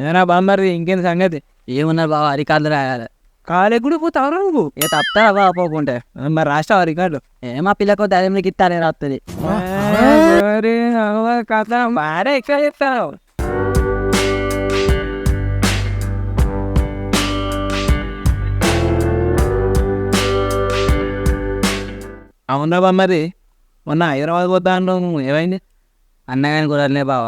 ఏనా బామ్మది ఇంకేంది సంగతి? ఏమున్నారు బావ, రికార్డులు రాయాలి. కాలేజ్ కూడా పోతావు నువ్వు? ఇక తప్పుతారా బావ పోకుంటే? మరి రాష్ట్రావా రికార్డు? ఏమా పిల్లకు ధైర్యంకి ఇస్తానే రాస్తుంది. కథ బాగా ఎక్కువ చెప్తావు. అవునా బామ్మది, మొన్న హైదరాబాద్ పోతా అంటావు, ఏమైంది? అన్నగాని కుదరలే బావ.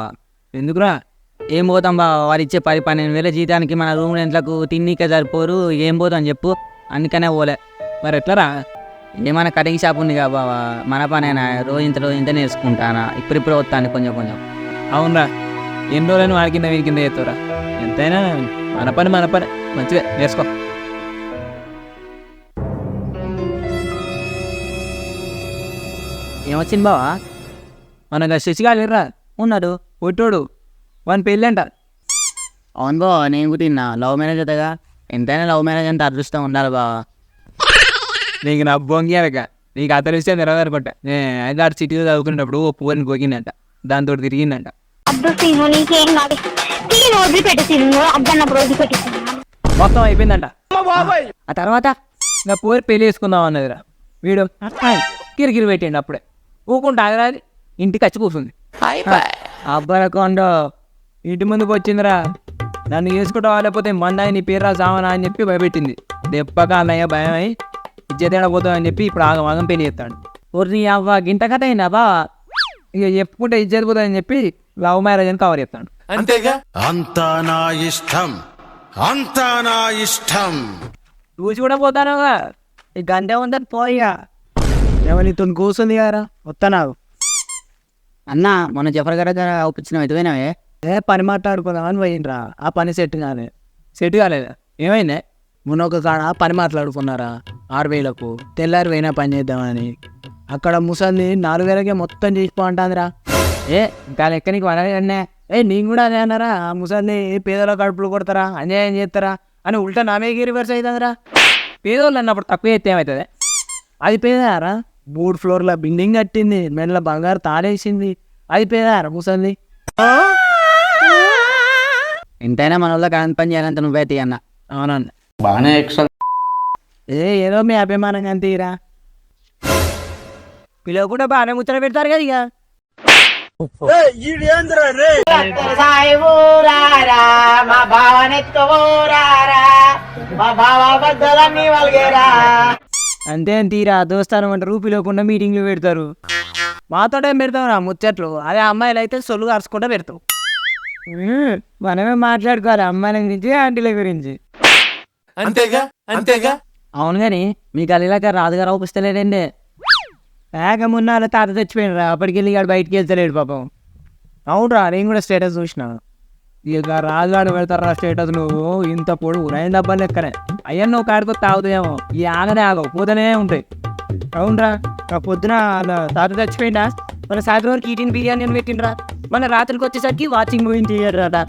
ఎందుకురా? ఏం పోతాం బావ, వాడు ఇచ్చే 10-12 జీతానికి మన రూమ్ రెంట్లకు తిన్నీకే సరిపోరు. ఏం పోతాం చెప్పు, అందుకనే పోలే. మరి ఎట్లరా? ఏమైనా కటింగ్ షాప్ ఉంది కదా బావ, మన పనేనా, రోజు ఇంత నేర్చుకుంటానా. ఇప్పుడు వస్తాను కొంచెం కొంచెం. అవునరా, ఎన్ని రోజులను వాడి కింద వీడి కింద చేస్తావురా? ఎంతైనా మన పని మంచిగా నేర్చుకో. ఏమొచ్చింది బావ? మనకు శశిగాలిరా ఉన్నాడు పుట్టోడు, వాని పెళ్ళి అంట. అవును బావ, నేను కూడా తిన్నా. లవ్ మ్యారేజ్ అవుతాగా, ఎంతైనా లవ్ మ్యారేజ్ అంటే అదృష్టం ఉండాలి బావ. నీకు నా బొంగి అనక, నీకు అతని విషయం తెలవదనుకుంటా. హైదరాబాద్ సిటీలో చదువుకునేటప్పుడు ఓ పూరిని గోకిందంట, దాంతో తిరిగిందంట. మొత్తం అయిపోయిందంట. ఆ తర్వాత నా పూరి పెళ్లి చేసుకుందాం అన్నదిరా. వీడు కిరికిరి పెట్టిండు. అప్పుడే ఊకుంటా ఆగరాది, ఇంటికి వచ్చి కూర్చుంది. అబ్బరకొండ ఇంటి ముందుకు వచ్చిందిరా. నన్ను చేసుకుంటావా లేకపోతే మందాయి నీ పేరు రా సావనా అని చెప్పి భయపెట్టింది. దెబ్బగా అన్నయ్య భయం అయి ఇచ్చేతేడా పోతామని చెప్పి ఇప్పుడు ఆగం పెళ్లి చేస్తాడు. ఊరిని అవ్వ గింట కథ అయిందా బా? ఇక చెప్పుకుంటే ఇచ్చేది పోతుందని చెప్పి లవ్ మ్యారేజ్ అని కవర్ చెప్తాడు. అంతేగా, అంతా నా ఇష్టం, అంతా నా ఇష్టం. చూసి కూడా పోతానుగా, ఈ గంట ఉందని పోయిగా. ఎవరితో కూర్చుంది కదా, వస్తానావు. అన్న మొన్న జఫర్ గారి దగ్గర ఒప్పించిన ఎటువైనావే? పని మాట్లాడుకుందామని పోయిండ్రా. ఆ పని సెట్ కాలేదా? ఏమైందే? మొన్న ఒక కాడ పని మాట్లాడుకున్నారా 6,000కు. తెల్లారి పోయినా పని చేద్దామని. అక్కడ ముసలి 4,000కే మొత్తం చేసిపోంటాందిరా. ఇంకా లెక్క నీకు అనే నేను కూడా అదే అన్నారా. ఆ ముసలిని పేదల కడుపులు కొడతారా, అన్యాయం చేస్తారా అని ఉల్టా నామేకి రివర్స్ అవుతుందిరా. పేదోళ్ళు అన్నప్పుడు తక్కువ చేస్తే ఏమవుతుంది? అది పేదారా? 3 ఫ్లోర్ల బిల్డింగ్ కట్టింది, మెడల బంగారు తాడేసింది. అది పేదారా ముసలి? ఎంతైనా మన వాళ్ళకి అంత పని చేయాలంత నువ్వైతే అన్న. అవునన్న, బాగానే ఎక్స్ట్రా. ఏదో మీ అభిమానం అంతేరా. పిల్లలు కూడా బాగానే ముచ్చట పెడతారు కదా. ఇక అంతే తీరా దోస్తాను అంటారు, పిలవకుండా మీటింగ్లు పెడతారు. మాతోటే పెడతావు రా ముచ్చట్లు. అదే అమ్మాయిలు అయితే సొల్లు కరుచుకుంటూ పెడతావు. మనమే మాట్లాడుకోవాలి అమ్మాయిల గురించి, ఆంటీల గురించి. అంతేగా. అవును కానీ మీ గల్లీలాక రాజుగారు అవుపిస్తలేడండి. మొన్న వాళ్ళ తాత తెచ్చిపోయినరా, అప్పటికి వెళ్ళి ఇక బయటికి వెళ్తలేడు పాపం. అవునరా, నేను కూడా స్టేటస్ చూసిన. ఇక రాజుగాడు పెడతారా స్టేటస్. నువ్వు ఇంత పొడుగు 9 డబ్బాలు లెక్కనే. అయ్యా నువ్వు కాడుకో తాగుతాయేమో, ఈ ఆగనే ఆగవు, పోతూనే ఉంటాయి. అవునరా, పొద్దున తాత చచ్చిపోయిందా, మన సాయంత్రం వరకు ఈటీన్ బిర్యానీ పెట్టిండ్రా. మన రాత్రికి వచ్చేసరికి వాచింగ్ మూవీ తీయరా.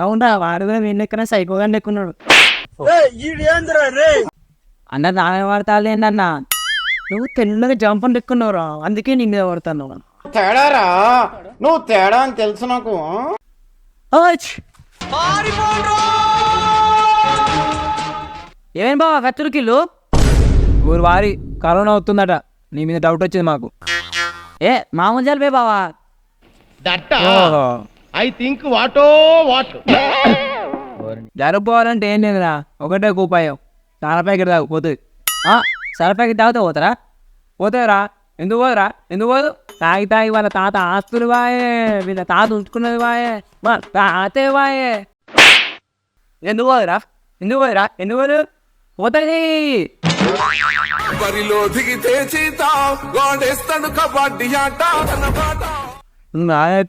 అవునరా, వాడు కూడా వీళ్ళెక్కనే సైకోగా ఎక్కున్నాడు. అన్న నామే వాడతాడు ఏంటన్నా? నువ్వు తెల్లగా జంపని ఎక్కున్నావురా, అందుకే నీ మీద పడతాను. తేడారా, నువ్వు తేడా అని తెలుసు నాకు. ఏమేం బావా కత్తురుకిల్లు? ఊరు వారి కరోనా అవుతుందట, నీ మీద డౌట్ వచ్చింది మాకు. మామూలు జలిపే బావా. ఐ థింక్ వాటో వాట్. జరుపుకోవాలంటే ఏం లేదురా, ఒకటే ఉపాయం. చాలా ప్యాకెట్ తాగు పోతుంది. సర ప్యాకెట్ తాగితే పోతారా? పోతారా? ఎందుకు పోదు? తాగి వాళ్ళ తాత ఆస్తులు వాయే, వీళ్ళ తాత ఉంచుకున్నది వాయే, మా తాతే వాయే. ఎందుకు పోదురా? పోతుంది.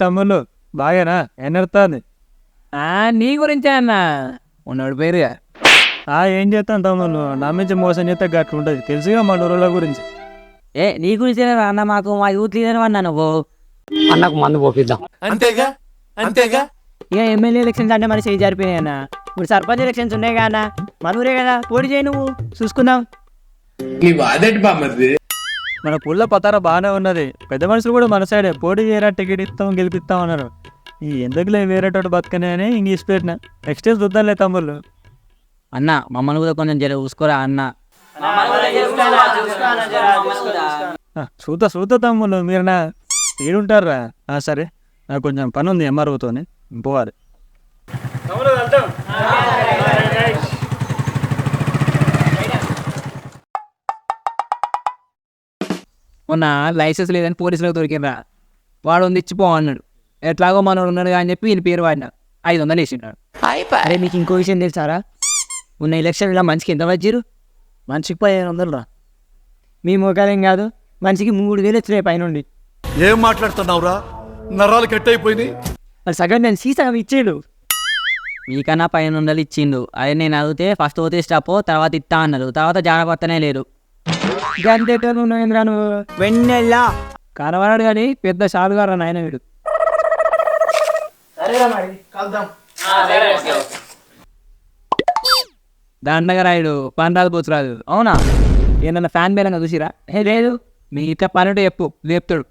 తమ్ముళ్ళు బాగేనా? ఎన్నడుతుంది? నీ గురించే అన్న, ఉన్నాడు పేరుగా. ఏం చేస్తాను తమ్ముళ్ళు, నమ్మించి మోసం చేస్తే గట్ల ఉంటుంది, తెలుసుగా మా ఊళ్ళ గురించి. నీ గురించి అన్న, మాకు మా యూత్ లీడర్ అన్నా నువ్వు. అన్నకు మందు పోపిద్దాం. అంతేగా. ఇక ఎమ్మెల్యే ఎలక్షన్స్ అంటే మరి చేయి జరిపోయినాయి అన్న. ఇప్పుడు సర్పంచ్ ఎలక్షన్స్ ఉన్నాయి కదా అన్న, మన ఊరే కదా, పోటీ చేయి నువ్వు, చూసుకుందాం. మన పుల్ల పతార బాగానే ఉన్నది. పెద్ద మనుషులు కూడా మన సైడే పోటీ చేయరా, టికెట్ ఇస్తాం గెలిపిస్తాం అన్నారు. ఈ ఎందుకులే వేరేటోటి బతకనే అని ఇంగ్లీష్ పెట్టిన నెక్స్ట్ టైం చూద్దాంలే తమ్ముళ్ళు. అన్న మమ్మల్ని కూడా కొంచెం జర చూసుకోరా అన్న. చూద్దా తమ్ముళ్ళు మీరు నా ఏడుంటారా? సరే నాకు కొంచెం పని ఉంది ఎంఆర్ఓతోని పోవాలి. మొన్న లైసెన్స్ లేదని పోలీసులకు దొరికిందా, వాడు ఉంది ఇచ్చిపో అన్నాడు. ఎట్లాగో మనోడు ఉన్నాడు అని చెప్పి ఈయన పేరు వాడిన 500 వేసినాడు. అరే మీకు ఇంకో విషయం తెలుసారా? ఉన్న ఎలక్షన్లో మనిషికి ఎంత వచ్చిరు? మనిషికి 1500 రా. మీ ముఖాలేం కాదు, మనిషికి 3000 వచ్చినాయి పైనుండి. ఏం మాట్లాడుతున్నావురా? నరాలు కట్ అయిపోయింది. మరి సగం నేను సీసగం ఇచ్చేడు. మీకన్నా 500 ఇచ్చిండు. అదే నేను అడిగితే ఫస్ట్ పోతే స్టాపో తర్వాత ఇస్తా అన్నారు, తర్వాత జానపత్తనే లేదు. గంటేటో నువ్వు వెన్నెల్లా కనబడాడు కానీ పెద్ద షాలుగారా నాయన వీడు. దండగా రాయుడు పని రాదు పోతు రాదు. అవునా? ఏమన్నా ఫ్యాన్ బేలంగా చూసిరా? లేదు. మీ ఇట్లా పని ఉంటే చెప్పు లేపుతాడు.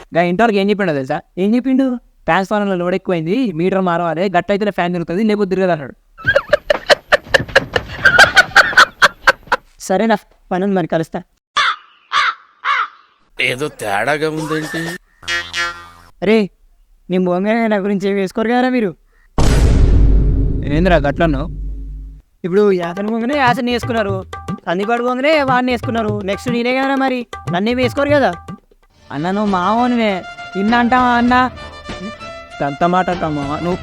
ఇంకా ఇంతవరకు ఏం చెప్పిండో తెలుసా? ఏం చెప్పిండు? ట్రాన్స్ఫార్మర్లో లోడ్ ఎక్కువైంది, మీటర్ మారవాలి, గట్ట అయితే ఫ్యాన్ తిరుగుతుంది, లేకపోతే తిరగదు అన్నాడు. సరేనా, పని ఉంది మరి కలుస్తా. ఏదో తేడాగా ఉందేంటి? అరే నేను బొంగనే నా గురించి ఏమి వేసుకోరు కదా మీరు. ఏందిరా గట్లను? ఇప్పుడు యాసని బొంగనే యాసని వేసుకున్నారు, కందిపాడు బొంగనే వాడిని వేసుకున్నారు, నెక్స్ట్ నేనే కదా మరి, నన్నే వేసుకోరు కదా. అన్న నువ్వు మావోనివే, ఇన్న అంటావా అన్న? అంత మాట అంటామా నువ్వు?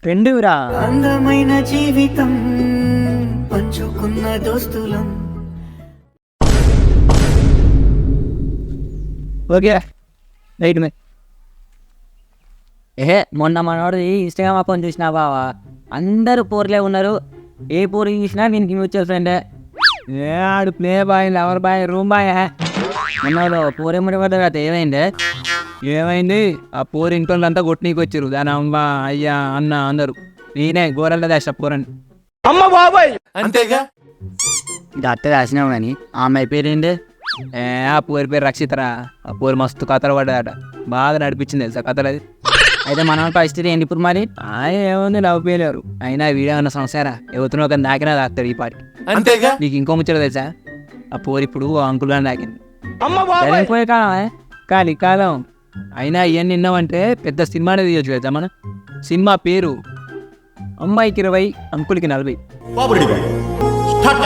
ఫ్రెండురా. అందమైన జీవితం పంచుకున్న దోస్తులం. ఓకే రైట్ మే. ఏహే మొన్న మనోడు ఇన్స్టాగ్రామ్ అకౌంట్ చూసినా బావా, అందరూ పోర్లే ఉన్నారు, ఏ పోరు చూసినా దీనికి మ్యూచువల్ ఫ్రెండే. ఏ ఆడు play boy, lover boy, room boy. మొన్న పోరేముడి పడ్డ ఏమైందే? ఏమైంది? ఆ పోరు ఇంట్లో అంతా కొట్టినీకి వచ్చారు, దాని అమ్మ అయ్యా అన్న అందరు. నేనే గోరల్లా దాస్తా పోరని. అంతేగా. అట్ట రాసినావు కానీ ఆ అమ్మాయి పేరేంటి? ఆ పోరి పేరు రక్షితరా. ఆ పోరు మస్తు కథలు పడ్డాడట, బాగా నడిపించింది తెలుసా కథలు అది. అయితే మన పరిస్థితి ఏంటి ఇప్పుడు మరి? ఏముంది లవ్ పేలేరు. అయినా వీడియో ఉన్న సంసారా ఎవరినో ఒక దాకినా దాస్తాడు ఈ పాటికి. అంతేగా. నీకు ఇంకో ముచ్చట తెలుసా? ఆ పోరు ఇప్పుడు అంకుల్ అని దాకింది. పోయే కాలం కాలి కాలం. అయినా ఇవన్నీ విన్నామంటే పెద్ద సినిమానే తీయొచ్చు కదా మనం. సినిమా పేరు అమ్మాయికి 20 అంకుల్కి 40. బాబుడి స్టార్ట్